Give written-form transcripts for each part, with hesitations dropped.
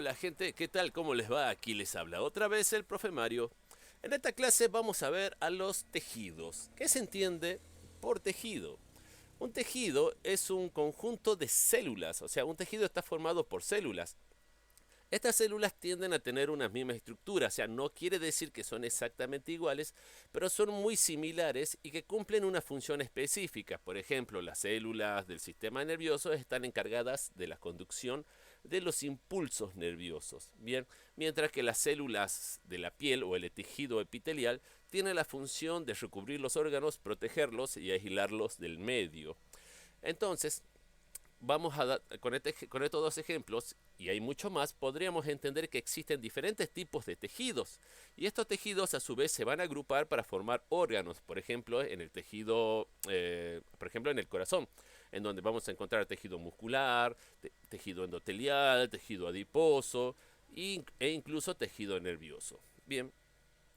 Hola gente, ¿qué tal? ¿Cómo les va? Aquí les habla otra vez el profe Mario. En esta clase vamos a ver a los tejidos. ¿Qué se entiende por tejido? Un tejido es un conjunto de células, o sea, un tejido está formado por células. Estas células tienden a tener una misma estructura, o sea, no quiere decir que son exactamente iguales, pero son muy similares y que cumplen una función específica. Por ejemplo, las células del sistema nervioso están encargadas de la conducción de los impulsos nerviosos. Bien, mientras que las células de la piel o el tejido epitelial tienen la función de recubrir los órganos, protegerlos y aislarlos del medio. Entonces, con estos dos ejemplos, y hay mucho más, podríamos entender que existen diferentes tipos de tejidos. Y estos tejidos a su vez se van a agrupar para formar órganos, por ejemplo, en el tejido, por ejemplo, en el corazón, en donde vamos a encontrar tejido muscular, tejido endotelial, tejido adiposo e incluso tejido nervioso. Bien.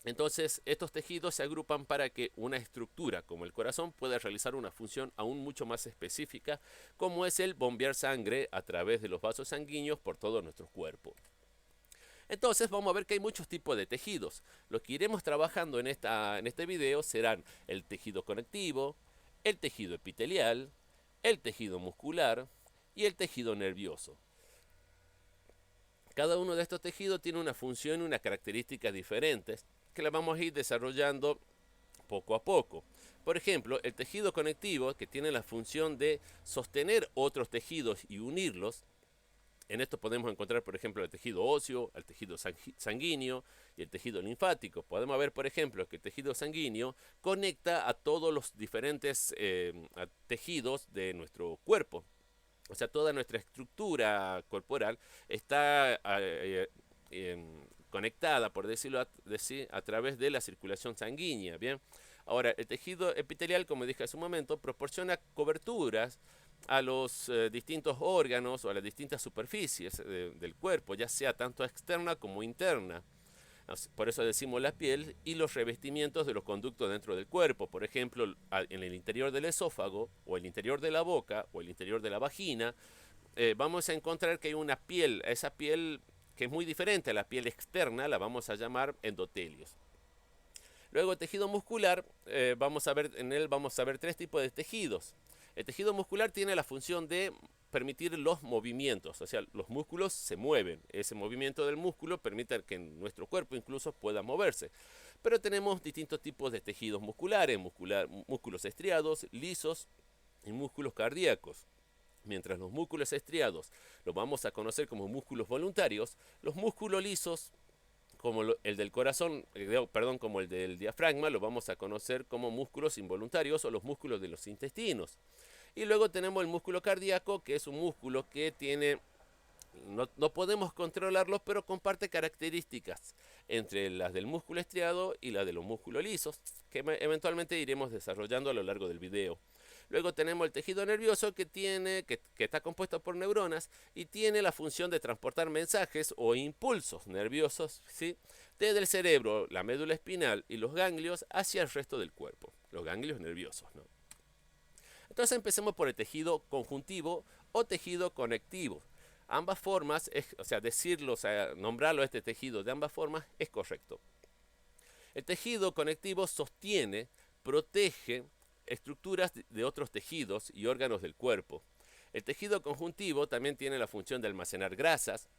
Entonces, estos tejidos se agrupan para que una estructura como el corazón pueda realizar una función aún mucho más específica, como es el bombear sangre a través de los vasos sanguíneos por todo nuestro cuerpo. Entonces, vamos a ver que hay muchos tipos de tejidos. Lo que iremos trabajando en este video serán el tejido conectivo, el tejido epitelial, el tejido muscular y el tejido nervioso. Cada uno de estos tejidos tiene una función y unas características diferentes que las vamos a ir desarrollando poco a poco. Por ejemplo, el tejido conectivo, que tiene la función de sostener otros tejidos y unirlos. En esto podemos encontrar, por ejemplo, el tejido óseo, el tejido sanguíneo y el tejido linfático. Podemos ver, por ejemplo, que el tejido sanguíneo conecta a todos los diferentes tejidos de nuestro cuerpo. O sea, toda nuestra estructura corporal está conectada, por decirlo así, a través de la circulación sanguínea. Bien. Ahora, el tejido epitelial, como dije hace un momento, proporciona coberturas a los distintos órganos o a las distintas superficies del cuerpo, ya sea tanto externa como interna. Por eso decimos la piel y los revestimientos de los conductos dentro del cuerpo. Por ejemplo, en el interior del esófago, o el interior de la boca, o el interior de la vagina, vamos a encontrar que hay una piel. Esa piel que es muy diferente a la piel externa, la vamos a llamar endotelios. Luego el tejido muscular, en él vamos a ver tres tipos de tejidos. El tejido muscular tiene la función de permitir los movimientos, o sea, los músculos se mueven. Ese movimiento del músculo permite que nuestro cuerpo incluso pueda moverse. Pero tenemos distintos tipos de tejidos musculares, músculos estriados, lisos y músculos cardíacos. Mientras los músculos estriados los vamos a conocer como músculos voluntarios, los músculos lisos como el del corazón, como el del diafragma, lo vamos a conocer como músculos involuntarios o los músculos de los intestinos. Y luego tenemos el músculo cardíaco, que es un músculo que tiene, no podemos controlarlo, pero comparte características entre las del músculo estriado y las de los músculos lisos, que eventualmente iremos desarrollando a lo largo del video. Luego tenemos el tejido nervioso que está compuesto por neuronas y tiene la función de transportar mensajes o impulsos nerviosos, ¿sí?, desde el cerebro, la médula espinal y los ganglios hacia el resto del cuerpo, los ganglios nerviosos, ¿no? Entonces empecemos por el tejido conjuntivo o tejido conectivo. Ambas formas, o sea, nombrarlo este tejido de ambas formas es correcto. El tejido conectivo sostiene, protege estructuras de otros tejidos y órganos del cuerpo. El tejido conjuntivo también tiene la función de almacenar grasas,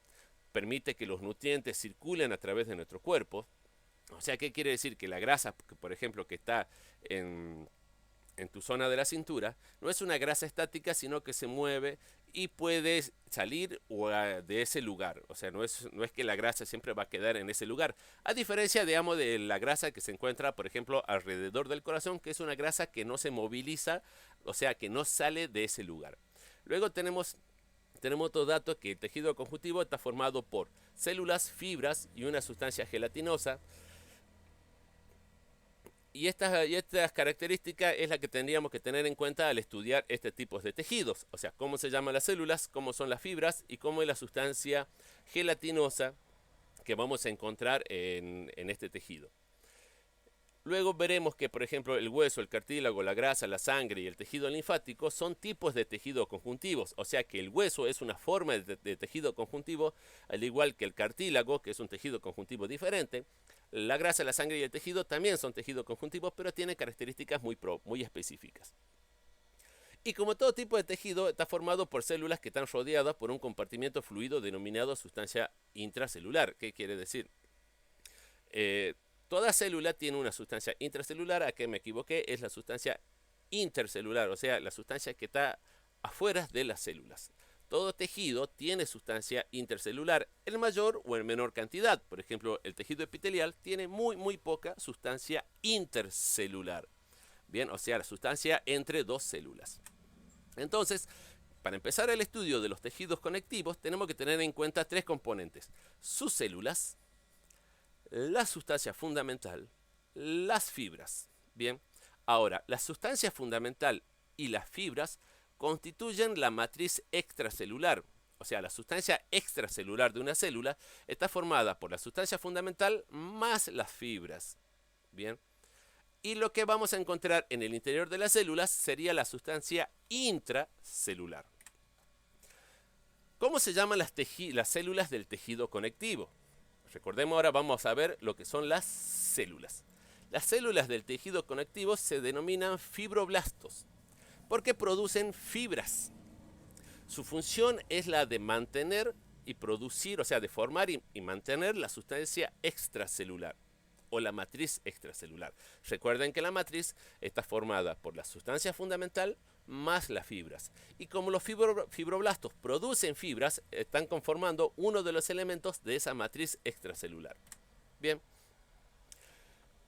permite que los nutrientes circulen a través de nuestro cuerpo. O sea, ¿qué quiere decir? Que la grasa, por ejemplo, que está en tu zona de la cintura, no es una grasa estática, sino que se mueve y puede salir de ese lugar. O sea, no es que la grasa siempre va a quedar en ese lugar. A diferencia, digamos, de la grasa que se encuentra, por ejemplo, alrededor del corazón, que es una grasa que no se moviliza, o sea, que no sale de ese lugar. Luego tenemos otro dato, que el tejido conjuntivo está formado por células, fibras y una sustancia gelatinosa. Y estas características es la que tendríamos que tener en cuenta al estudiar este tipo de tejidos. O sea, cómo se llaman las células, cómo son las fibras y cómo es la sustancia gelatinosa que vamos a encontrar en este tejido. Luego veremos que, por ejemplo, el hueso, el cartílago, la grasa, la sangre y el tejido linfático son tipos de tejido conjuntivos. O sea que el hueso es una forma de tejido conjuntivo, al igual que el cartílago, que es un tejido conjuntivo diferente. La grasa, la sangre y el tejido también son tejidos conjuntivos, pero tienen características muy específicas. Y como todo tipo de tejido, está formado por células que están rodeadas por un compartimiento fluido denominado sustancia intracelular. ¿Qué quiere decir? Toda célula tiene una sustancia intracelular. ¿A qué me equivoqué? Es la sustancia intercelular, o sea, la sustancia que está afuera de las células. Todo tejido tiene sustancia intercelular en mayor o en menor cantidad. Por ejemplo, el tejido epitelial tiene muy poca sustancia intercelular. Bien, o sea, la sustancia entre dos células. Entonces, para empezar el estudio de los tejidos conectivos, tenemos que tener en cuenta tres componentes: sus células, la sustancia fundamental, las fibras. Bien, ahora, la sustancia fundamental y las fibras constituyen la matriz extracelular. O sea, la sustancia extracelular de una célula está formada por la sustancia fundamental más las fibras. Bien, y lo que vamos a encontrar en el interior de las células sería la sustancia intracelular. ¿Cómo se llaman las células del tejido conectivo? Recordemos, ahora vamos a ver lo que son las células. Las células del tejido conectivo se denominan fibroblastos porque producen fibras. Su función es la de mantener y producir, o sea, de formar y mantener la sustancia extracelular o la matriz extracelular. Recuerden que la matriz está formada por la sustancia fundamental más las fibras. Y como los fibroblastos producen fibras, están conformando uno de los elementos de esa matriz extracelular. Bien.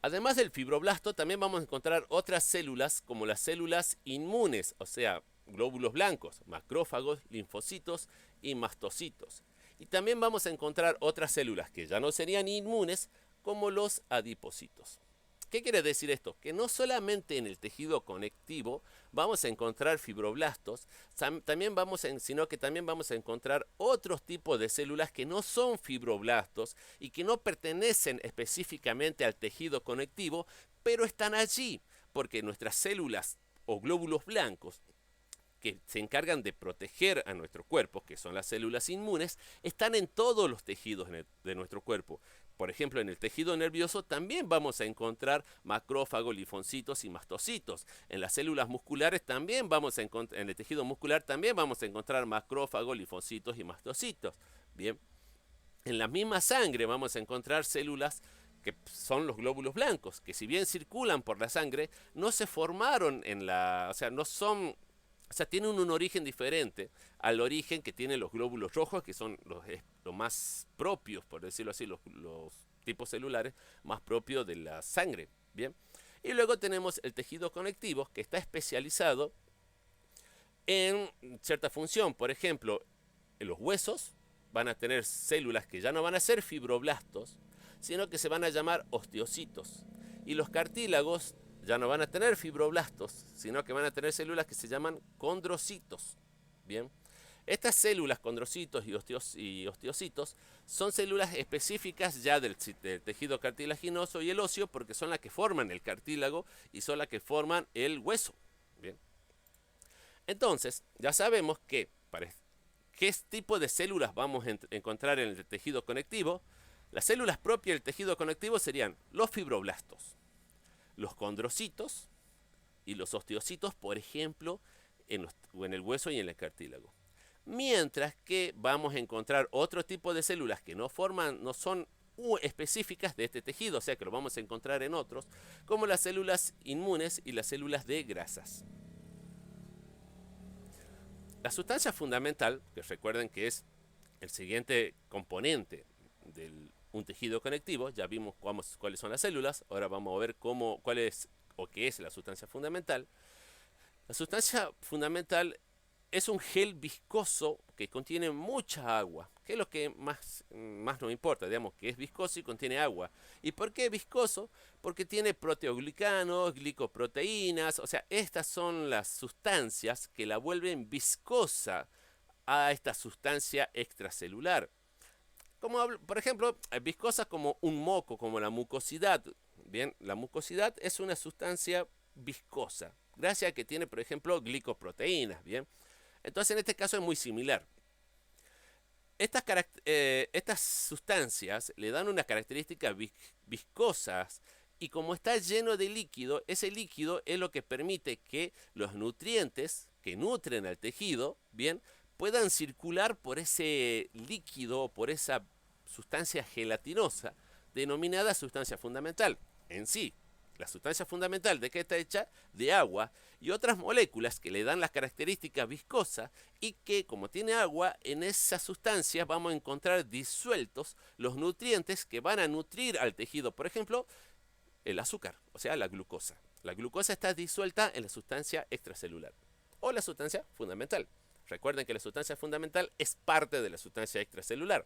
Además del fibroblasto, también vamos a encontrar otras células como las células inmunes, o sea, glóbulos blancos, macrófagos, linfocitos y mastocitos. Y también vamos a encontrar otras células que ya no serían inmunes, como los adipocitos. ¿Qué quiere decir esto? Que no solamente en el tejido conectivo vamos a encontrar fibroblastos, sino que también vamos a encontrar otros tipos de células que no son fibroblastos y que no pertenecen específicamente al tejido conectivo, pero están allí, porque nuestras células o glóbulos blancos que se encargan de proteger a nuestro cuerpo, que son las células inmunes, están en todos los tejidos de nuestro cuerpo. Por ejemplo, en el tejido nervioso también vamos a encontrar macrófagos, linfocitos y mastocitos. En las células musculares también en el tejido muscular también vamos a encontrar macrófagos, linfocitos y mastocitos. Bien. En la misma sangre vamos a encontrar células que son los glóbulos blancos, que si bien circulan por la sangre, no se formaron o sea, no son, o sea, tienen un origen diferente al origen que tienen los glóbulos rojos, que son los más propios, por decirlo así, los tipos celulares más propios de la sangre. Bien. Y luego tenemos el tejido conectivo, que está especializado en cierta función. Por ejemplo, en los huesos van a tener células que ya no van a ser fibroblastos, sino que se van a llamar osteocitos. Y los cartílagos ya no van a tener fibroblastos, sino que van a tener células que se llaman condrocitos. Bien. Estas células, condrocitos y osteocitos, son células específicas ya del tejido cartilaginoso y el óseo, porque son las que forman el cartílago y son las que forman el hueso. Bien. Entonces, ya sabemos que para qué tipo de células vamos a encontrar en el tejido conectivo. Las células propias del tejido conectivo serían los fibroblastos, los condrocitos y los osteocitos, por ejemplo, en el hueso y en el cartílago. Mientras que vamos a encontrar otro tipo de células que no son específicas de este tejido, o sea que lo vamos a encontrar en otros, como las células inmunes y las células de grasas. La sustancia fundamental, que recuerden que es el siguiente componente de un tejido conectivo, ya vimos cuáles son las células, ahora vamos a ver cuál es o qué es la sustancia fundamental. La sustancia fundamental es un gel viscoso que contiene mucha agua, que es lo que más nos importa, digamos, que es viscoso y contiene agua. ¿Y por qué viscoso? Porque tiene proteoglicanos, glicoproteínas, o sea, estas son las sustancias que la vuelven viscosa a esta sustancia extracelular. Como, por ejemplo, viscosa como un moco, como la mucosidad Bien, la mucosidad es una sustancia viscosa, gracias a que tiene, por ejemplo, glicoproteínas, bien. Entonces, en este caso es muy similar. Estas sustancias le dan unas características viscosas y como está lleno de líquido, ese líquido es lo que permite que los nutrientes que nutren al tejido, bien, puedan circular por ese líquido, por esa sustancia gelatinosa, denominada sustancia fundamental en sí. La sustancia fundamental, ¿de qué está hecha? De agua y otras moléculas que le dan las características viscosas y que, como tiene agua, en esas sustancias vamos a encontrar disueltos los nutrientes que van a nutrir al tejido. Por ejemplo, el azúcar, o sea, la glucosa. La glucosa está disuelta en la sustancia extracelular o la sustancia fundamental. Recuerden que la sustancia fundamental es parte de la sustancia extracelular.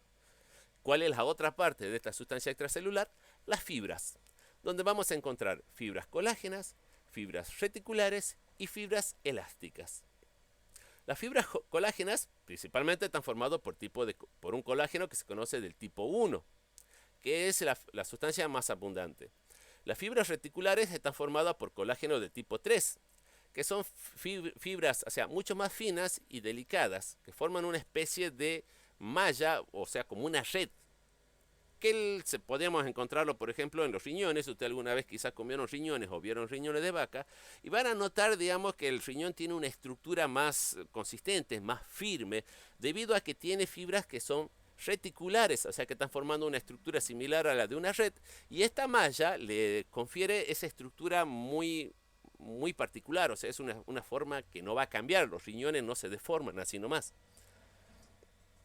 ¿Cuál es la otra parte de esta sustancia extracelular? Las fibras, donde vamos a encontrar fibras colágenas, fibras reticulares y fibras elásticas. Las fibras colágenas principalmente están formadas por un colágeno que se conoce del tipo 1, que es la sustancia más abundante. Las fibras reticulares están formadas por colágeno de tipo 3, que son fibras, o sea, mucho más finas y delicadas, que forman una especie de malla, o sea, como una red, que podemos encontrarlo, por ejemplo, en los riñones. Usted alguna vez quizás comieron riñones o vieron riñones de vaca, y van a notar, digamos, que el riñón tiene una estructura más consistente, más firme, debido a que tiene fibras que son reticulares, o sea que están formando una estructura similar a la de una red, y esta malla le confiere esa estructura muy particular, o sea, es una forma que no va a cambiar. Los riñones no se deforman así nomás,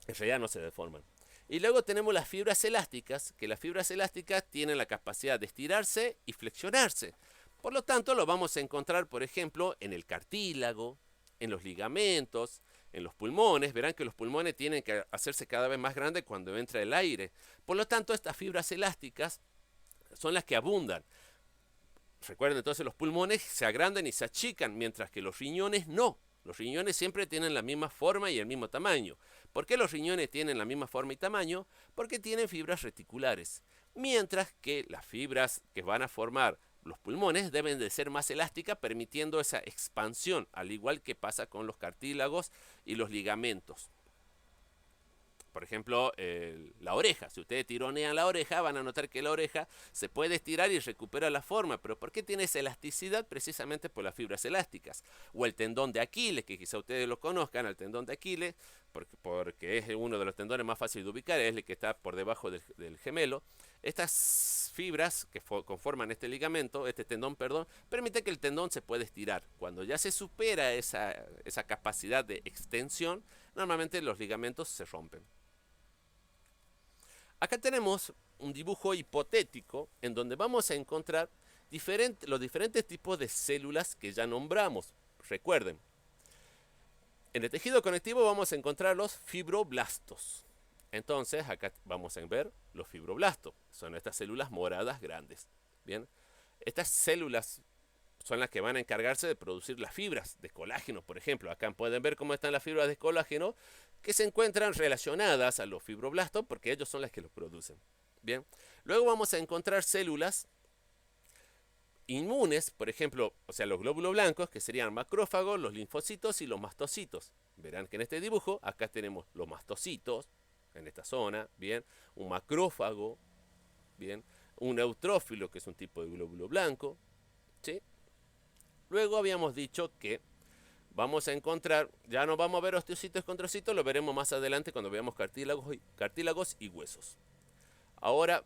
en realidad no se deforman. Y luego tenemos las fibras elásticas, que las fibras elásticas tienen la capacidad de estirarse y flexionarse. Por lo tanto, lo vamos a encontrar, por ejemplo, en el cartílago, en los ligamentos, en los pulmones. Verán que los pulmones tienen que hacerse cada vez más grandes cuando entra el aire. Por lo tanto, estas fibras elásticas son las que abundan. Recuerden, entonces los pulmones se agrandan y se achican, mientras que los riñones no. Los riñones siempre tienen la misma forma y el mismo tamaño. ¿Por qué los riñones tienen la misma forma y tamaño? Porque tienen fibras reticulares. Mientras que las fibras que van a formar los pulmones deben de ser más elásticas, permitiendo esa expansión, al igual que pasa con los cartílagos y los ligamentos. Por ejemplo, la oreja. Si ustedes tironean la oreja, van a notar que la oreja se puede estirar y recupera la forma. ¿Pero por qué tiene esa elasticidad? Precisamente por las fibras elásticas. O el tendón de Aquiles, que quizá ustedes lo conozcan, el tendón de Aquiles, porque es uno de los tendones más fáciles de ubicar, es el que está por debajo del gemelo. Estas fibras que conforman este ligamento, este tendón, perdón, permiten que el tendón se pueda estirar. Cuando ya se supera esa capacidad de extensión, normalmente los ligamentos se rompen. Acá tenemos un dibujo hipotético en donde vamos a encontrar los diferentes tipos de células que ya nombramos. Recuerden, en el tejido conectivo vamos a encontrar los fibroblastos. Entonces, acá vamos a ver los fibroblastos. Son estas células moradas grandes. Bien, estas células son las que van a encargarse de producir las fibras de colágeno, por ejemplo. Acá pueden ver cómo están las fibras de colágeno que se encuentran relacionadas a los fibroblastos porque ellos son las que los producen. Bien, luego vamos a encontrar células inmunes, por ejemplo, o sea, los glóbulos blancos, que serían macrófagos, los linfocitos y los mastocitos. Verán que en este dibujo, acá tenemos los mastocitos, en esta zona, bien, un macrófago, bien, un neutrófilo, que es un tipo de glóbulo blanco, ¿sí? Luego habíamos dicho que vamos a encontrar, ya no vamos a ver osteocitos y condrocitos, lo veremos más adelante cuando veamos cartílagos y huesos. Ahora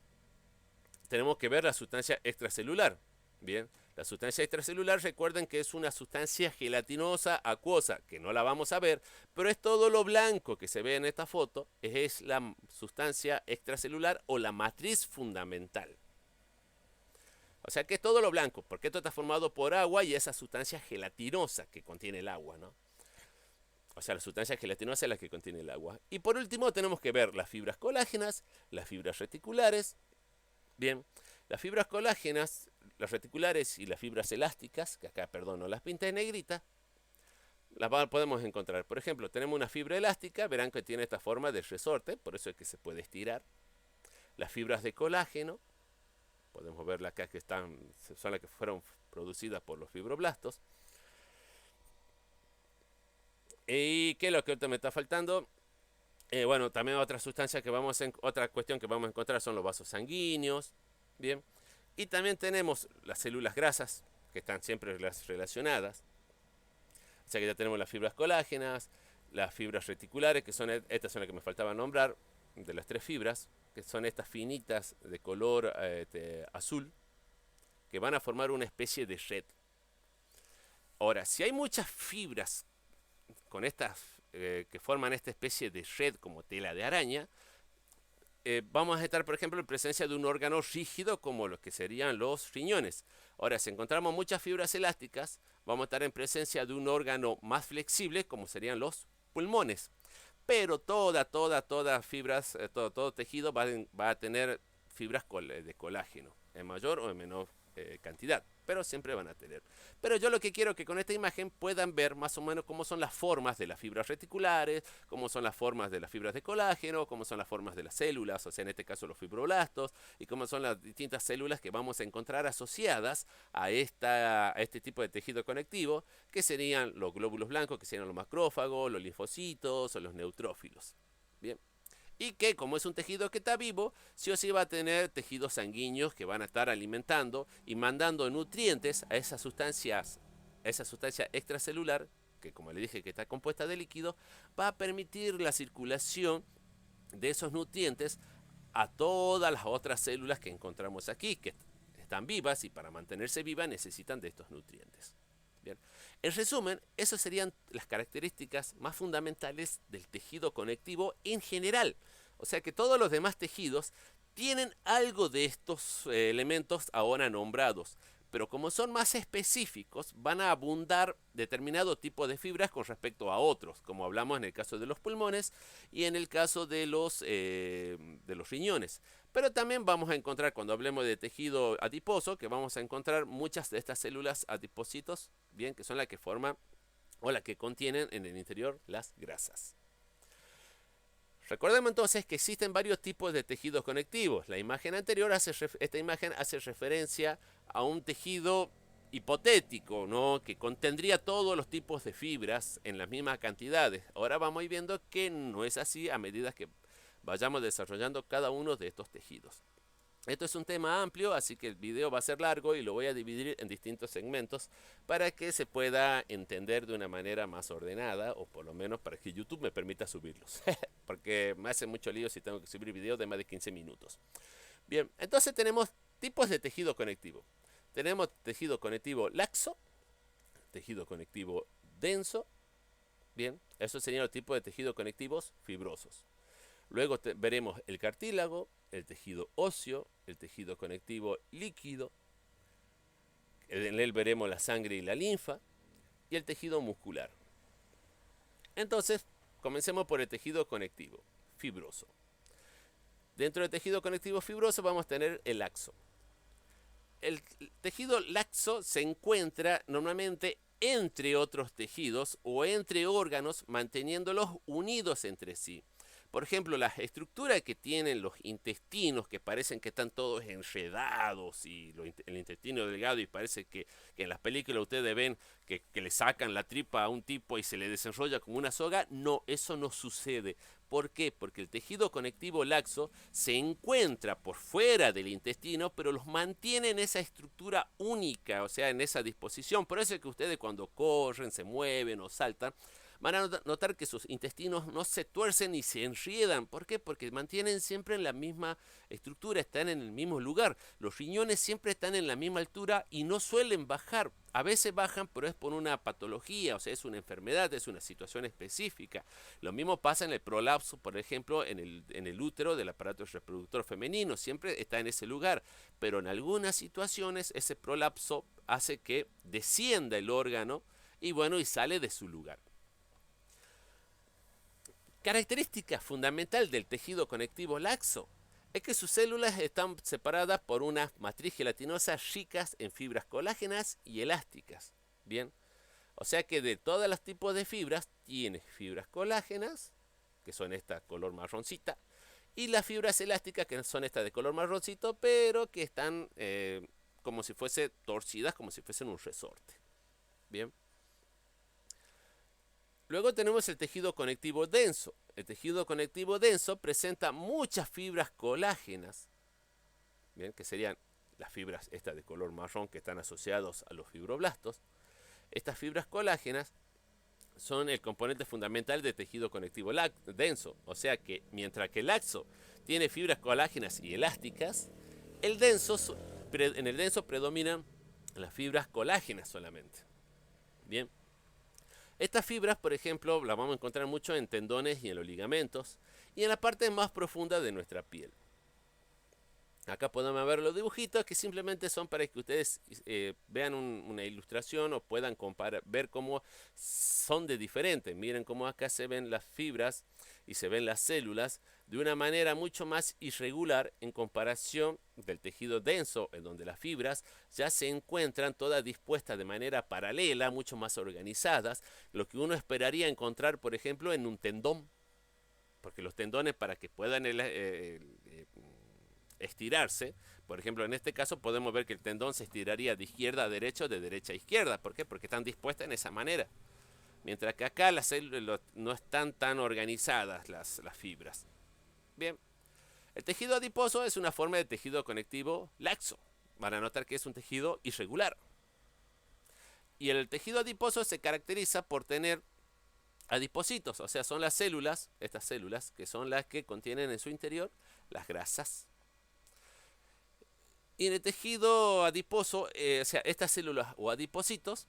tenemos que ver la sustancia extracelular. Bien, la sustancia extracelular, recuerden que es una sustancia gelatinosa acuosa, que no la vamos a ver, pero es todo lo blanco que se ve en esta foto, es la sustancia extracelular o la matriz fundamental. O sea que es todo lo blanco, porque esto está formado por agua y esa sustancia gelatinosa que contiene el agua, ¿no? O sea, la sustancia gelatinosa es la que contiene el agua. Y por último tenemos que ver las fibras colágenas, las fibras reticulares. Bien, las fibras colágenas, las reticulares y las fibras elásticas, que acá, perdón, no las pinté en negrita, las podemos encontrar. Por ejemplo, tenemos una fibra elástica, verán que tiene esta forma de resorte, por eso es que se puede estirar. Las fibras de colágeno, Podemos verla acá que son las que fueron producidas por los fibroblastos. ¿Y qué es lo que ahorita me está faltando? Bueno, también otra cuestión que vamos a encontrar son los vasos sanguíneos. Bien. Y también tenemos las células grasas, que están siempre relacionadas. O sea que ya tenemos las fibras colágenas, las fibras reticulares, que estas son las que me faltaba nombrar, de las 3 fibras, que son estas finitas de color azul, que van a formar una especie de red. Ahora, si hay muchas fibras con estas que forman esta especie de red como tela de araña, vamos a estar, por ejemplo, en presencia de un órgano rígido como los que serían los riñones. Ahora, si encontramos muchas fibras elásticas, vamos a estar en presencia de un órgano más flexible como serían los pulmones. Pero toda fibras, todo tejido va a tener fibras de colágeno, en mayor o en menor cantidad, pero siempre van a tener. Pero yo lo que quiero que con esta imagen puedan ver más o menos cómo son las formas de las fibras reticulares, cómo son las formas de las fibras de colágeno, cómo son las formas de las células, o sea, en este caso los fibroblastos, y cómo son las distintas células que vamos a encontrar asociadas a este tipo de tejido conectivo, que serían los glóbulos blancos, que serían los macrófagos, los linfocitos o los neutrófilos. Bien. Y que como es un tejido que está vivo, sí o sí va a tener tejidos sanguíneos que van a estar alimentando y mandando nutrientes a esa sustancia extracelular, que como le dije que está compuesta de líquido, va a permitir la circulación de esos nutrientes a todas las otras células que encontramos aquí, que están vivas y para mantenerse vivas necesitan de estos nutrientes. Bien. En resumen, esas serían las características más fundamentales del tejido conectivo en general. O sea que todos los demás tejidos tienen algo de estos elementos ahora nombrados, pero como son más específicos, van a abundar determinado tipo de fibras con respecto a otros, como hablamos en el caso de los pulmones y en el caso de los riñones. Pero también vamos a encontrar, cuando hablemos de tejido adiposo, que vamos a encontrar muchas de estas células adipocitos, bien, que son las que forman o las que contienen en el interior las grasas. Recordemos entonces que existen varios tipos de tejidos conectivos. Esta imagen hace referencia a un tejido hipotético, ¿no?, que contendría todos los tipos de fibras en las mismas cantidades. Ahora vamos a ir viendo que no es así a medida que vayamos desarrollando cada uno de estos tejidos. Esto es un tema amplio, así que el video va a ser largo y lo voy a dividir en distintos segmentos para que se pueda entender de una manera más ordenada, o por lo menos para que YouTube me permita subirlos, porque me hace mucho lío si tengo que subir videos de más de 15 minutos. Bien, entonces tenemos tipos de tejido conectivo. Tenemos tejido conectivo laxo, tejido conectivo denso. Bien, esos serían los tipos de tejidos conectivos fibrosos. Luego veremos el cartílago, el tejido óseo, el tejido conectivo líquido. En él veremos la sangre y la linfa y el tejido muscular. Entonces, comencemos por el tejido conectivo fibroso. Dentro del tejido conectivo fibroso vamos a tener el laxo. El tejido laxo se encuentra normalmente entre otros tejidos o entre órganos, manteniéndolos unidos entre sí. Por ejemplo, las estructuras que tienen los intestinos, que parecen que están todos enredados, y el intestino delgado, y parece que en las películas ustedes ven que le sacan la tripa a un tipo y se le desenrolla como una soga. No, eso no sucede. ¿Por qué? Porque el tejido conectivo laxo se encuentra por fuera del intestino, pero los mantiene en esa estructura única, o sea, en esa disposición. Por eso es que ustedes cuando corren, se mueven o saltan, van a notar que sus intestinos no se tuercen ni se enriedan. ¿Por qué? Porque mantienen siempre en la misma estructura, están en el mismo lugar. Los riñones siempre están en la misma altura y no suelen bajar. A veces bajan, pero es por una patología, o sea, es una enfermedad, es una situación específica. Lo mismo pasa en el prolapso, por ejemplo, en el útero del aparato reproductor femenino. Siempre está en ese lugar, pero en algunas situaciones ese prolapso hace que descienda el órgano y sale de su lugar. Característica fundamental del tejido conectivo laxo es que sus células están separadas por una matriz gelatinosa ricas en fibras colágenas y elásticas. Bien, o sea que de todos los tipos de fibras tiene fibras colágenas, que son esta color marroncita, Y las fibras elásticas, que son estas de color marroncito, pero que están como si fuesen torcidas, como si fuesen un resorte. Bien. Luego tenemos el tejido conectivo denso. El tejido conectivo denso presenta muchas fibras colágenas, bien, que serían las fibras estas de color marrón que están asociados a los fibroblastos. Estas fibras colágenas son el componente fundamental del tejido conectivo denso. O sea que mientras que el laxo tiene fibras colágenas y elásticas, en el denso predominan las fibras colágenas solamente. Bien. Estas fibras, por ejemplo, las vamos a encontrar mucho en tendones y en los ligamentos y en la parte más profunda de nuestra piel. Acá podemos ver los dibujitos que simplemente son para que ustedes vean una ilustración o puedan ver cómo son de diferentes. Miren cómo acá se ven las fibras y se ven las células de una manera mucho más irregular en comparación del tejido denso, en donde las fibras ya se encuentran todas dispuestas de manera paralela, mucho más organizadas, lo que uno esperaría encontrar, por ejemplo, en un tendón, porque los tendones, para que puedan estirarse, por ejemplo, en este caso podemos ver que el tendón se estiraría de izquierda a derecha o de derecha a izquierda. ¿Por qué? Porque están dispuestas en esa manera. Mientras que acá las células no están tan organizadas las fibras. Bien, el tejido adiposo es una forma de tejido conectivo laxo. Van a notar que es un tejido irregular. Y el tejido adiposo se caracteriza por tener adipocitos, o sea, son las células, estas células, que son las que contienen en su interior las grasas. Y en el tejido adiposo, o sea, estas células o adipocitos,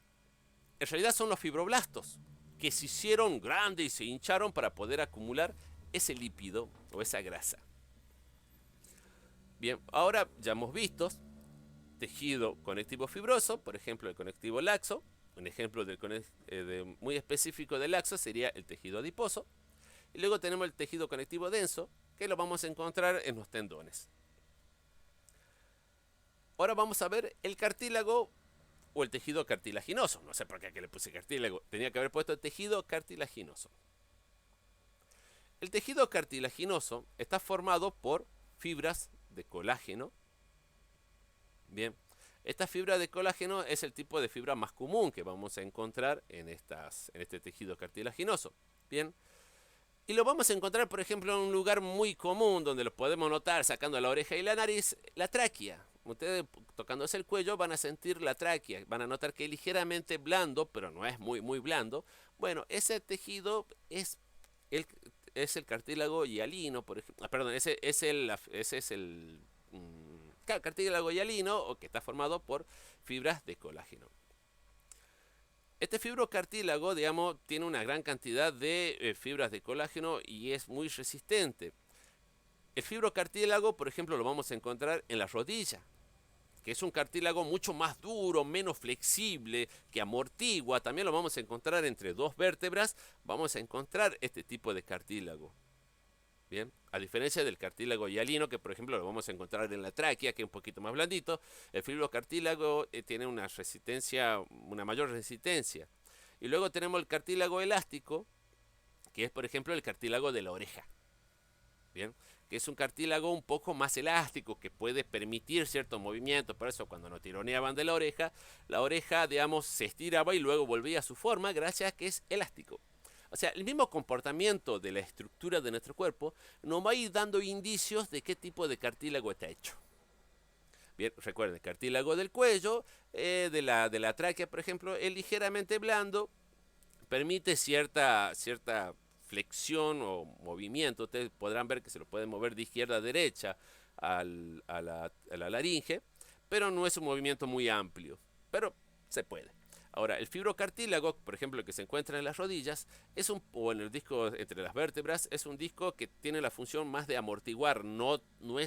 en realidad son los fibroblastos, que se hicieron grandes y se hincharon para poder acumular ese lípido o esa grasa. Bien, ahora ya hemos visto tejido conectivo fibroso, por ejemplo el conectivo laxo. Un ejemplo muy específico del laxo sería el tejido adiposo. Y luego tenemos el tejido conectivo denso, que lo vamos a encontrar en los tendones. Ahora vamos a ver el cartílago o el tejido cartilaginoso. No sé por qué aquí le puse cartílago. Tenía que haber puesto el tejido cartilaginoso. El tejido cartilaginoso está formado por fibras de colágeno. Bien, esta fibra de colágeno es el tipo de fibra más común que vamos a encontrar en este tejido cartilaginoso. Bien, y lo vamos a encontrar, por ejemplo, en un lugar muy común donde lo podemos notar sacando la oreja y la nariz, la tráquea. Ustedes tocándose el cuello van a sentir la tráquea, van a notar que es ligeramente blando, pero no es muy blando. Bueno, ese tejido es el cartílago hialino, por ejemplo. Perdón, ese es el cartílago hialino, que está formado por fibras de colágeno. Este fibrocartílago, digamos, tiene una gran cantidad de fibras de colágeno y es muy resistente. El fibrocartílago, por ejemplo, lo vamos a encontrar en la rodilla, que es un cartílago mucho más duro, menos flexible, que amortigua. También lo vamos a encontrar entre dos vértebras. Vamos a encontrar este tipo de cartílago. Bien, a diferencia del cartílago hialino, que por ejemplo lo vamos a encontrar en la tráquea, que es un poquito más blandito, el fibrocartílago tiene una mayor resistencia. Y luego tenemos el cartílago elástico, que es por ejemplo el cartílago de la oreja. Bien, que es un cartílago un poco más elástico, que puede permitir ciertos movimientos. Por eso cuando nos tironeaban de la oreja, digamos, se estiraba y luego volvía a su forma gracias a que es elástico. O sea, el mismo comportamiento de la estructura de nuestro cuerpo nos va a ir dando indicios de qué tipo de cartílago está hecho. Bien, recuerden, el cartílago del cuello, de la tráquea, por ejemplo, es ligeramente blando, permite cierta flexión o movimiento. Ustedes podrán ver que se lo pueden mover de izquierda a derecha a la laringe, pero no es un movimiento muy amplio, pero se puede. Ahora, el fibrocartílago, por ejemplo, el que se encuentra en las rodillas, o en el disco entre las vértebras, es un disco que tiene la función más de amortiguar.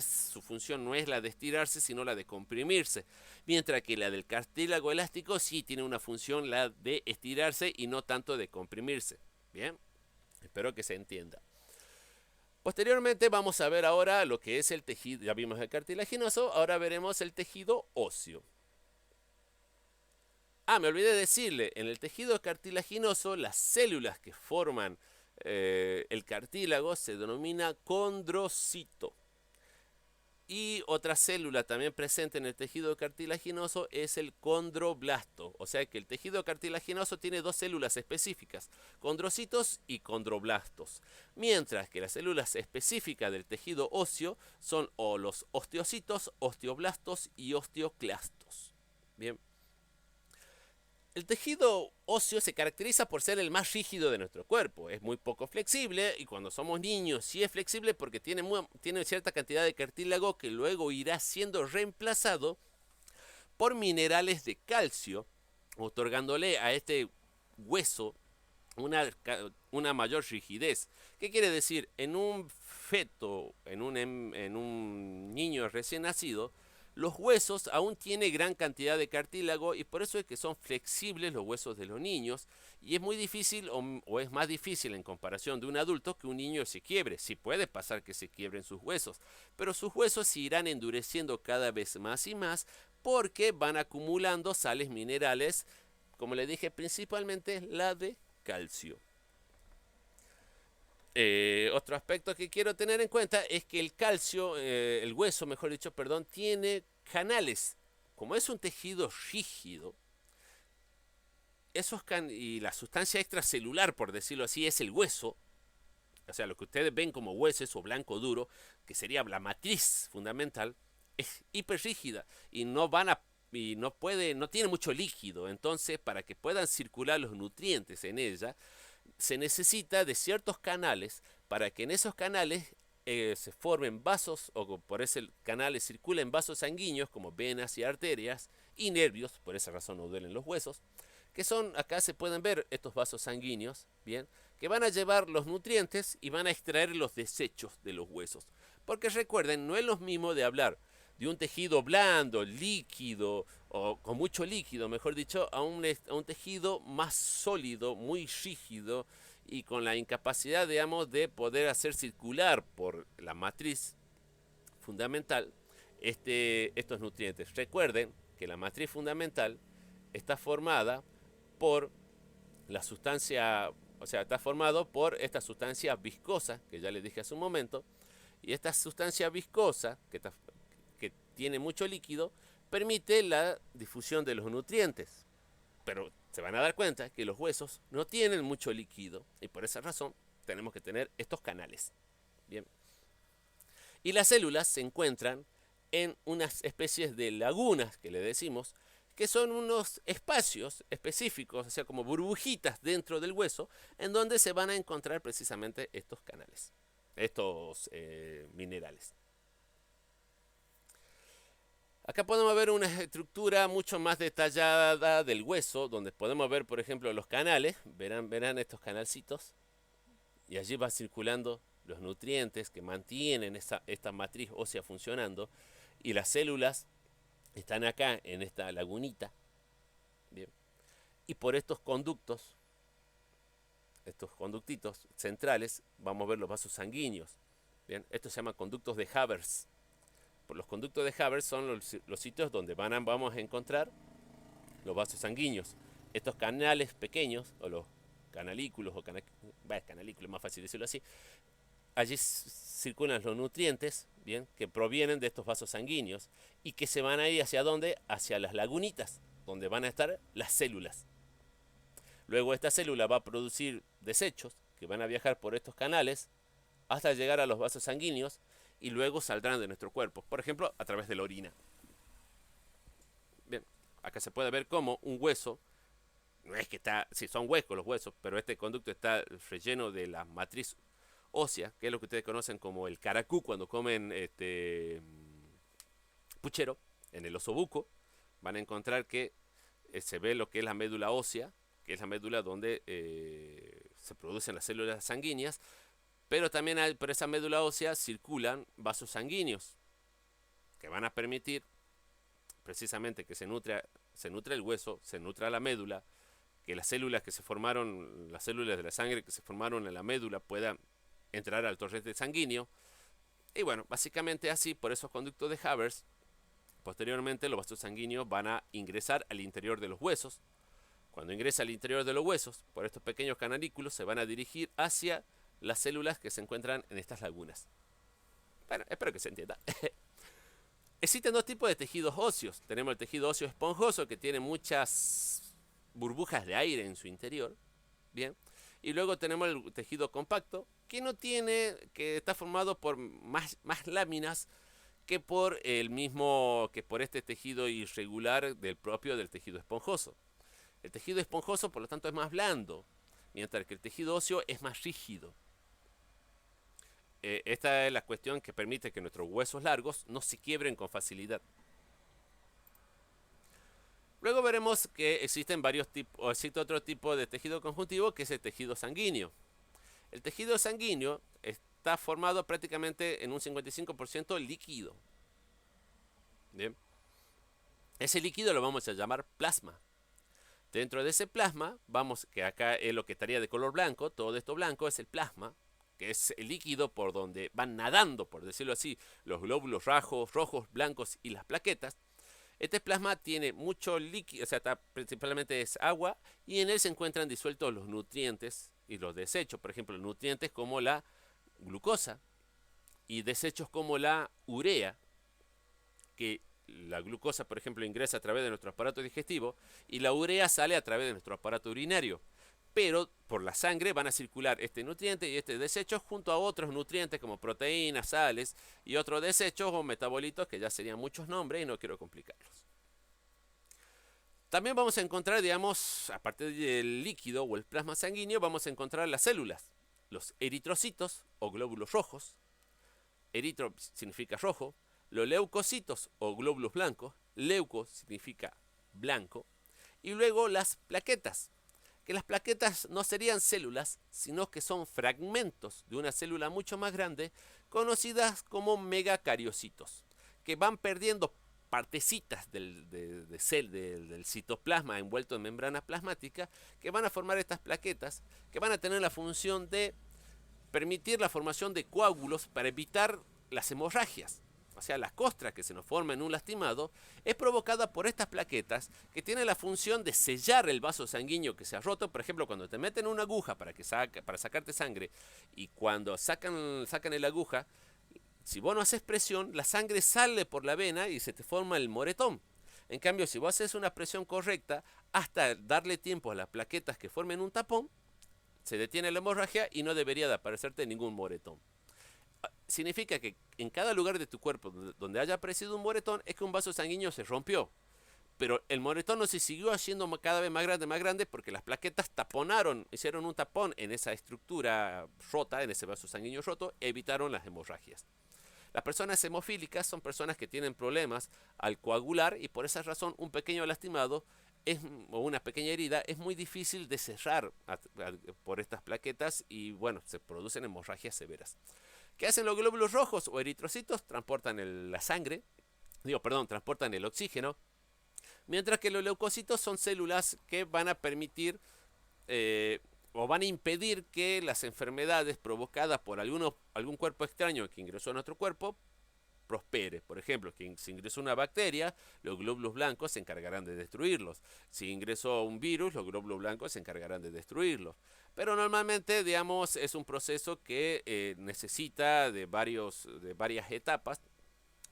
Su función no es la de estirarse, sino la de comprimirse. Mientras que la del cartílago elástico sí tiene una función, la de estirarse y no tanto de comprimirse. Bien, espero que se entienda. Posteriormente vamos a ver ahora lo que es el tejido. Ya vimos el cartilaginoso, ahora veremos el tejido óseo. Me olvidé decirle, en el tejido cartilaginoso, las células que forman el cartílago se denomina condrocito. Y otra célula también presente en el tejido cartilaginoso es el condroblasto. O sea que el tejido cartilaginoso tiene dos células específicas, condrocitos y condroblastos. Mientras que las células específicas del tejido óseo son o los osteocitos, osteoblastos y osteoclastos. Bien. El tejido óseo se caracteriza por ser el más rígido de nuestro cuerpo. Es muy poco flexible y cuando somos niños sí es flexible porque tiene cierta cantidad de cartílago que luego irá siendo reemplazado por minerales de calcio, otorgándole a este hueso una mayor rigidez. ¿Qué quiere decir? En un feto, en un niño recién nacido, los huesos aún tienen gran cantidad de cartílago y por eso es que son flexibles los huesos de los niños y es muy difícil o es más difícil en comparación de un adulto que un niño se quiebre. Sí puede pasar que se quiebren sus huesos, pero sus huesos se irán endureciendo cada vez más y más porque van acumulando sales minerales, como le dije, principalmente la de calcio. Otro aspecto que quiero tener en cuenta es que el calcio, el hueso, mejor dicho, perdón, tiene canales. Como es un tejido rígido, y la sustancia extracelular, por decirlo así, es el hueso. O sea, lo que ustedes ven como hueso, eso blanco duro, que sería la matriz fundamental, es hiperrígida y no tiene mucho líquido. Entonces, para que puedan circular los nutrientes en ella, se necesita de ciertos canales para que en esos canales se formen vasos o por ese canales circulen vasos sanguíneos como venas y arterias y nervios, por esa razón no duelen los huesos, que son, acá se pueden ver estos vasos sanguíneos, bien, que van a llevar los nutrientes y van a extraer los desechos de los huesos. Porque recuerden, no es lo mismo de hablar de un tejido blando, líquido, o con mucho líquido, mejor dicho, a un tejido más sólido, muy rígido y con la incapacidad, digamos, de poder hacer circular por la matriz fundamental estos nutrientes. Recuerden que la matriz fundamental está formada por la sustancia, o sea, está formado por esta sustancia viscosa, que ya les dije hace un momento, y esta sustancia viscosa, que tiene mucho líquido, permite la difusión de los nutrientes. Pero se van a dar cuenta que los huesos no tienen mucho líquido y por esa razón tenemos que tener estos canales. Bien. Y las células se encuentran en unas especies de lagunas que le decimos, que son unos espacios específicos, o sea, como burbujitas dentro del hueso, en donde se van a encontrar precisamente estos canales, estos minerales. Acá podemos ver una estructura mucho más detallada del hueso, donde podemos ver, por ejemplo, los canales. Verán estos canalcitos. Y allí va circulando los nutrientes que mantienen esta matriz ósea funcionando. Y las células están acá, en esta lagunita. Bien. Y por estos conductitos centrales, vamos a ver los vasos sanguíneos. Bien. Esto se llama conductos de Havers. Los conductos de Havers son los sitios donde vamos a encontrar los vasos sanguíneos. Estos canales pequeños, o los canalículos, canalículos es más fácil decirlo así, allí circulan los nutrientes, bien, que provienen de estos vasos sanguíneos y que se van a ir hacia dónde, hacia las lagunitas, donde van a estar las células. Luego esta célula va a producir desechos que van a viajar por estos canales hasta llegar a los vasos sanguíneos y luego saldrán de nuestro cuerpo, por ejemplo, a través de la orina. Bien, acá se puede ver cómo un hueso, no es que son huecos los huesos, pero este conducto está relleno de la matriz ósea, que es lo que ustedes conocen como el caracú cuando comen puchero, en el osobuco. Van a encontrar que se ve lo que es la médula ósea, que es la médula donde se producen las células sanguíneas, pero también por esa médula ósea circulan vasos sanguíneos que van a permitir precisamente que se nutre el hueso, se nutra la médula, que las células que se formaron, las células de la sangre que se formaron en la médula puedan entrar al torrente sanguíneo. Y bueno, básicamente así, por esos conductos de Havers, posteriormente los vasos sanguíneos van a ingresar al interior de los huesos. cuando ingresa al interior de los huesos, por estos pequeños canalículos, se van a dirigir hacia las células que se encuentran en estas lagunas. Bueno, espero que se entienda. Existen dos tipos de tejidos óseos. Tenemos el tejido óseo esponjoso, que tiene muchas burbujas de aire en su interior. Bien. Y luego tenemos el tejido compacto, que no tiene, que está formado por más láminas que por este tejido irregular del propio del tejido esponjoso. El tejido esponjoso, por lo tanto, es más blando, mientras que el tejido óseo es más rígido. Esta es la cuestión que permite que nuestros huesos largos no se quiebren con facilidad. Luego veremos que existen existe otro tipo de tejido conjuntivo, que es el tejido sanguíneo. El tejido sanguíneo está formado prácticamente en un 55% líquido. Bien. Ese líquido lo vamos a llamar plasma. Dentro de ese plasma, que acá es lo que estaría de color blanco, todo esto blanco es el plasma, que es el líquido por donde van nadando, por decirlo así, los glóbulos rojos, blancos y las plaquetas. Este plasma tiene mucho líquido, o sea, principalmente es agua, y en él se encuentran disueltos los nutrientes y los desechos. Por ejemplo, nutrientes como la glucosa y desechos como la urea, que la glucosa, por ejemplo, ingresa a través de nuestro aparato digestivo y la urea sale a través de nuestro aparato urinario. Pero por la sangre van a circular este nutriente y este desecho junto a otros nutrientes como proteínas, sales y otros desechos o metabolitos que ya serían muchos nombres y no quiero complicarlos. También vamos a encontrar, digamos, aparte del líquido o el plasma sanguíneo, vamos a encontrar las células, los eritrocitos o glóbulos rojos. Eritro significa rojo. Los leucocitos o glóbulos blancos, leuco significa blanco, y luego las plaquetas, que las plaquetas no serían células, sino que son fragmentos de una célula mucho más grande, conocidas como megacariocitos, que van perdiendo partecitas del citoplasma envuelto en membrana plasmática, que van a formar estas plaquetas, que van a tener la función de permitir la formación de coágulos para evitar las hemorragias. O sea, la costra que se nos forma en un lastimado es provocada por estas plaquetas que tienen la función de sellar el vaso sanguíneo que se ha roto. Por ejemplo, cuando te meten una aguja para sacarte sangre y cuando sacan la aguja, si vos no haces presión, la sangre sale por la vena y se te forma el moretón. En cambio, si vos haces una presión correcta hasta darle tiempo a las plaquetas que formen un tapón, se detiene la hemorragia y no debería de aparecerte ningún moretón. Significa que en cada lugar de tu cuerpo donde haya aparecido un moretón es que un vaso sanguíneo se rompió. Pero el moretón no se siguió haciendo cada vez más grande porque las plaquetas hicieron un tapón en esa estructura rota, en ese vaso sanguíneo roto, e evitaron las hemorragias. Las personas hemofílicas son personas que tienen problemas al coagular y por esa razón un pequeño lastimado o una pequeña herida es muy difícil de cerrar por estas plaquetas y bueno, se producen hemorragias severas. ¿Qué hacen los glóbulos rojos o eritrocitos? Transportan transportan el oxígeno, mientras que los leucocitos son células que van a permitir o van a impedir que las enfermedades provocadas por algún cuerpo extraño que ingresó a nuestro cuerpo prospere. Por ejemplo, si ingresó una bacteria, los glóbulos blancos se encargarán de destruirlos. Si ingresó un virus, los glóbulos blancos se encargarán de destruirlos. Pero normalmente, digamos, es un proceso que necesita de varias etapas,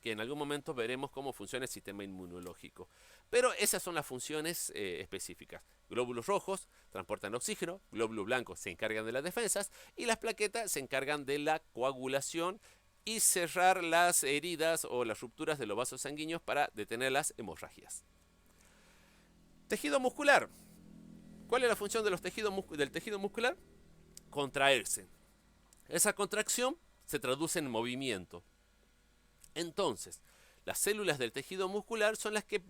que en algún momento veremos cómo funciona el sistema inmunológico. Pero esas son las funciones específicas. Glóbulos rojos transportan oxígeno, glóbulos blancos se encargan de las defensas y las plaquetas se encargan de la coagulación y cerrar las heridas o las rupturas de los vasos sanguíneos para detener las hemorragias. Tejido muscular. ¿Cuál es la función del tejido muscular? Contraerse. Esa contracción se traduce en movimiento. Entonces, las células del tejido muscular son las que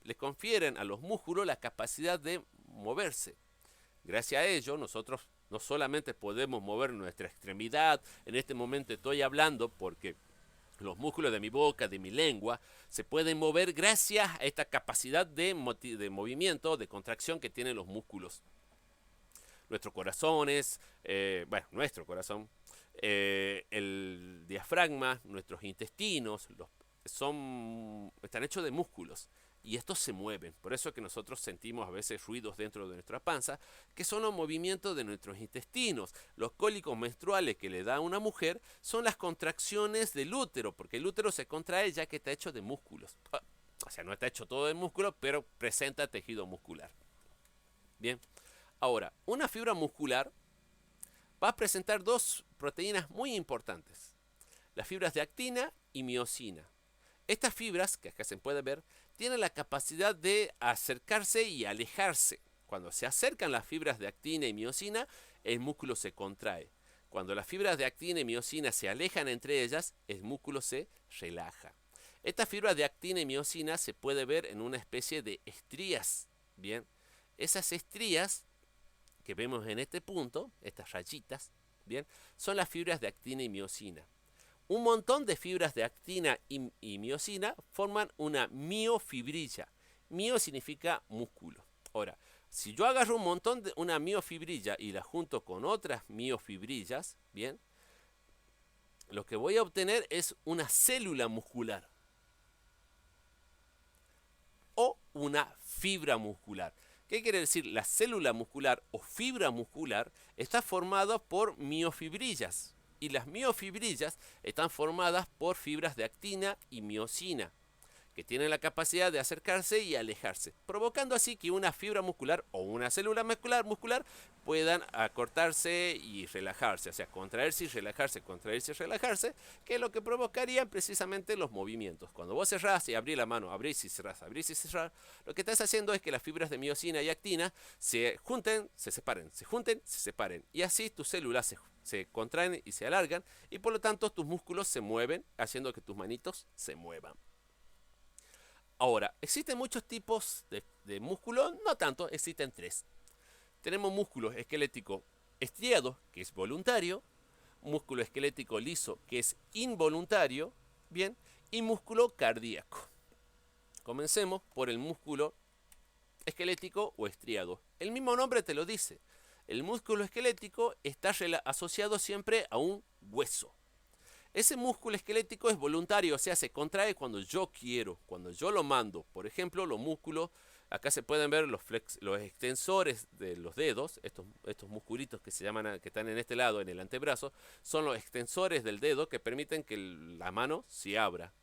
le confieren a los músculos la capacidad de moverse. Gracias a ello, nosotros no solamente podemos mover nuestra extremidad, en este momento estoy hablando porque los músculos de mi boca, de mi lengua, se pueden mover gracias a esta capacidad de movimiento, de contracción que tienen los músculos. Nuestro corazón, el diafragma, nuestros intestinos, están hechos de músculos. y estos se mueven. Por eso que nosotros sentimos a veces ruidos dentro de nuestra panza, que son los movimientos de nuestros intestinos. Los cólicos menstruales que le da a una mujer son las contracciones del útero, porque el útero se contrae ya que está hecho de músculos. O sea, no está hecho todo de músculo, pero presenta tejido muscular. Bien, ahora, una fibra muscular va a presentar dos proteínas muy importantes, las fibras de actina y miosina. Estas fibras, que acá se puede ver, tienen la capacidad de acercarse y alejarse. Cuando se acercan las fibras de actina y miosina, el músculo se contrae. Cuando las fibras de actina y miosina se alejan entre ellas, el músculo se relaja. Estas fibras de actina y miosina se puede ver en una especie de estrías. Bien, esas estrías que vemos en este punto, estas rayitas, bien, son las fibras de actina y miosina. Un montón de fibras de actina y miosina forman una miofibrilla. Mio significa músculo. Ahora, si yo agarro un montón de una miofibrilla y la junto con otras miofibrillas, bien, lo que voy a obtener es una célula muscular o una fibra muscular. ¿Qué quiere decir? La célula muscular o fibra muscular está formada por miofibrillas. Y las miofibrillas están formadas por fibras de actina y miosina, que tienen la capacidad de acercarse y alejarse, provocando así que una fibra muscular o una célula muscular puedan acortarse y relajarse, o sea, contraerse y relajarse, que es lo que provocaría precisamente los movimientos. Cuando vos cerrás y abrís la mano, abrís y cerrás, lo que estás haciendo es que las fibras de miosina y actina se junten, se separen, se junten, se separen, y así tus células se contraen y se alargan, y por lo tanto tus músculos se mueven, haciendo que tus manitos se muevan. Ahora, existen muchos tipos de músculo, no tanto, existen tres. Tenemos músculo esquelético estriado, que es voluntario, músculo esquelético liso, que es involuntario, bien, y músculo cardíaco. Comencemos por el músculo esquelético o estriado. El mismo nombre te lo dice. El músculo esquelético está asociado siempre a un hueso. Ese músculo esquelético es voluntario, o sea, se contrae cuando yo quiero, cuando yo lo mando. Por ejemplo, los músculos, acá se pueden ver los extensores de los dedos, estos musculitos que se llaman, que están en este lado, en el antebrazo, son los extensores del dedo que permiten que la mano se abra.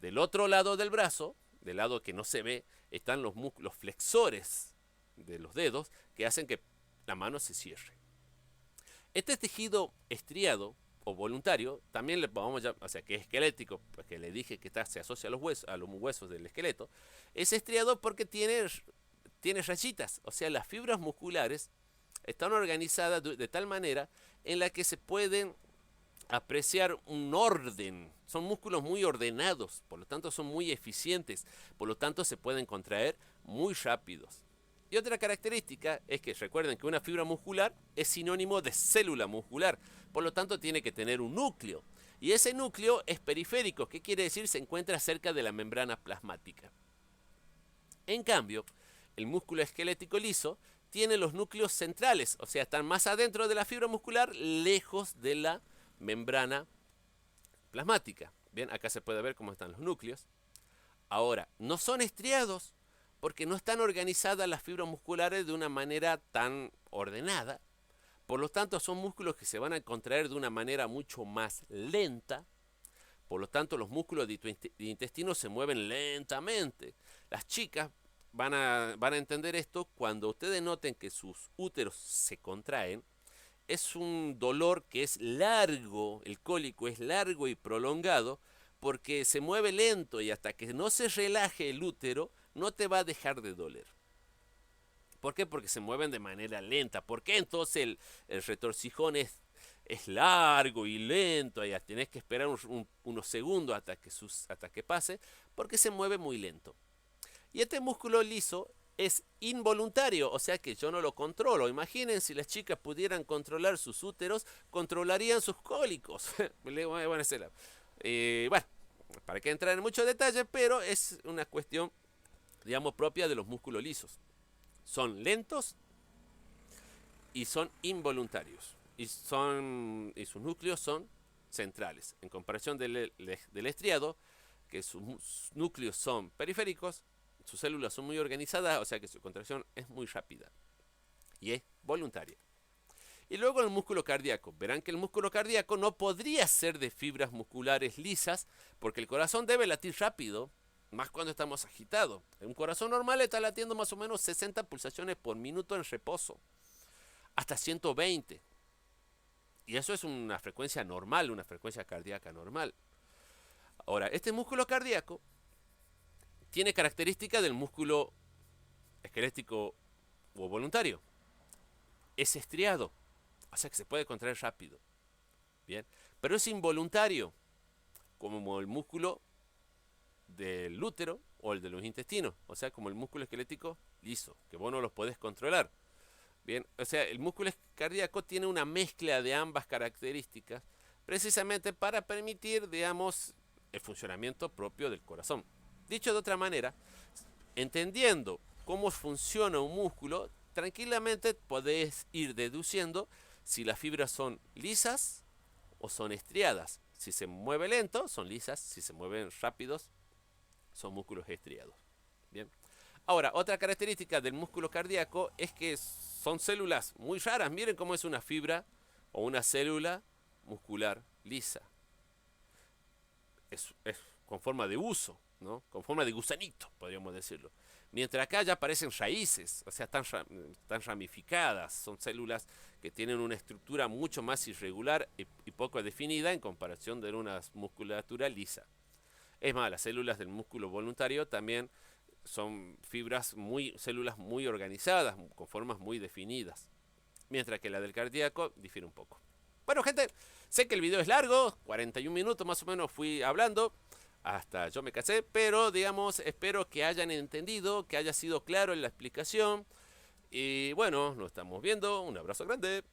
Del otro lado del brazo, del lado que no se ve, están los flexores de los dedos que hacen que la mano se cierre. Este tejido estriado o voluntario, también le vamos a, o sea, que es esquelético, porque le dije que se asocia a los huesos del esqueleto, es estriado porque tiene rayitas, o sea, las fibras musculares están organizadas de tal manera en la que se pueden apreciar un orden. Son músculos muy ordenados, por lo tanto son muy eficientes, por lo tanto se pueden contraer muy rápidos. Y otra característica es que recuerden que una fibra muscular es sinónimo de célula muscular, por lo tanto tiene que tener un núcleo. Y ese núcleo es periférico, ¿qué quiere decir? Se encuentra cerca de la membrana plasmática. En cambio, el músculo esquelético liso tiene los núcleos centrales, o sea, están más adentro de la fibra muscular, lejos de la membrana plasmática. Bien, acá se puede ver cómo están los núcleos. Ahora, no son estriados porque no están organizadas las fibras musculares de una manera tan ordenada. Por lo tanto, son músculos que se van a contraer de una manera mucho más lenta. Por lo tanto, los músculos de intestino se mueven lentamente. Las chicas van a entender esto cuando ustedes noten que sus úteros se contraen. Es un dolor que es largo, el cólico es largo y prolongado, porque se mueve lento y hasta que no se relaje el útero, no te va a dejar de doler. ¿Por qué? Porque se mueven de manera lenta. ¿Por qué entonces el retorcijón es largo y lento? Ya tenés que esperar unos segundos hasta que pase, porque se mueve muy lento. Y este músculo liso es involuntario, o sea que yo no lo controlo. Imaginen si las chicas pudieran controlar sus úteros, controlarían sus cólicos. Bueno, para que entrar en mucho detalle, pero es una cuestión, digamos, propia de los músculos lisos. Son lentos y son involuntarios. Y sus núcleos son centrales. En comparación del estriado, que sus núcleos son periféricos, sus células son muy organizadas, o sea que su contracción es muy rápida y es voluntaria. Y luego el músculo cardíaco. Verán que el músculo cardíaco no podría ser de fibras musculares lisas porque el corazón debe latir rápido, más cuando estamos agitados. Un corazón normal está latiendo más o menos 60 pulsaciones por minuto en reposo, hasta 120. Y eso es una frecuencia normal, una frecuencia cardíaca normal. Ahora, este músculo cardíaco tiene características del músculo esquelético o voluntario. Es estriado, o sea que se puede contraer rápido. Bien, pero es involuntario, como el músculo del útero o el de los intestinos, o sea, como el músculo esquelético liso, que vos no los podés controlar. Bien, o sea, el músculo cardíaco tiene una mezcla de ambas características, precisamente para permitir, digamos, el funcionamiento propio del corazón. Dicho de otra manera, entendiendo cómo funciona un músculo, tranquilamente podés ir deduciendo si las fibras son lisas o son estriadas. Si se mueve lento, son lisas. Si se mueven rápidos, son músculos estriados. Bien. Ahora, otra característica del músculo cardíaco es que son células muy raras. Miren cómo es una fibra o una célula muscular lisa. Es con forma de huso, ¿no? Con forma de gusanito, podríamos decirlo. Mientras acá ya aparecen raíces, o sea, están ramificadas. Son células que tienen una estructura mucho más irregular y poco definida en comparación de una musculatura lisa. Es más, las células del músculo voluntario también son células muy organizadas, con formas muy definidas. Mientras que la del cardíaco difiere un poco. Bueno, gente, sé que el video es largo, 41 minutos más o menos fui hablando. Hasta yo me casé, pero digamos, espero que hayan entendido, que haya sido claro en la explicación. Y bueno, nos estamos viendo. Un abrazo grande.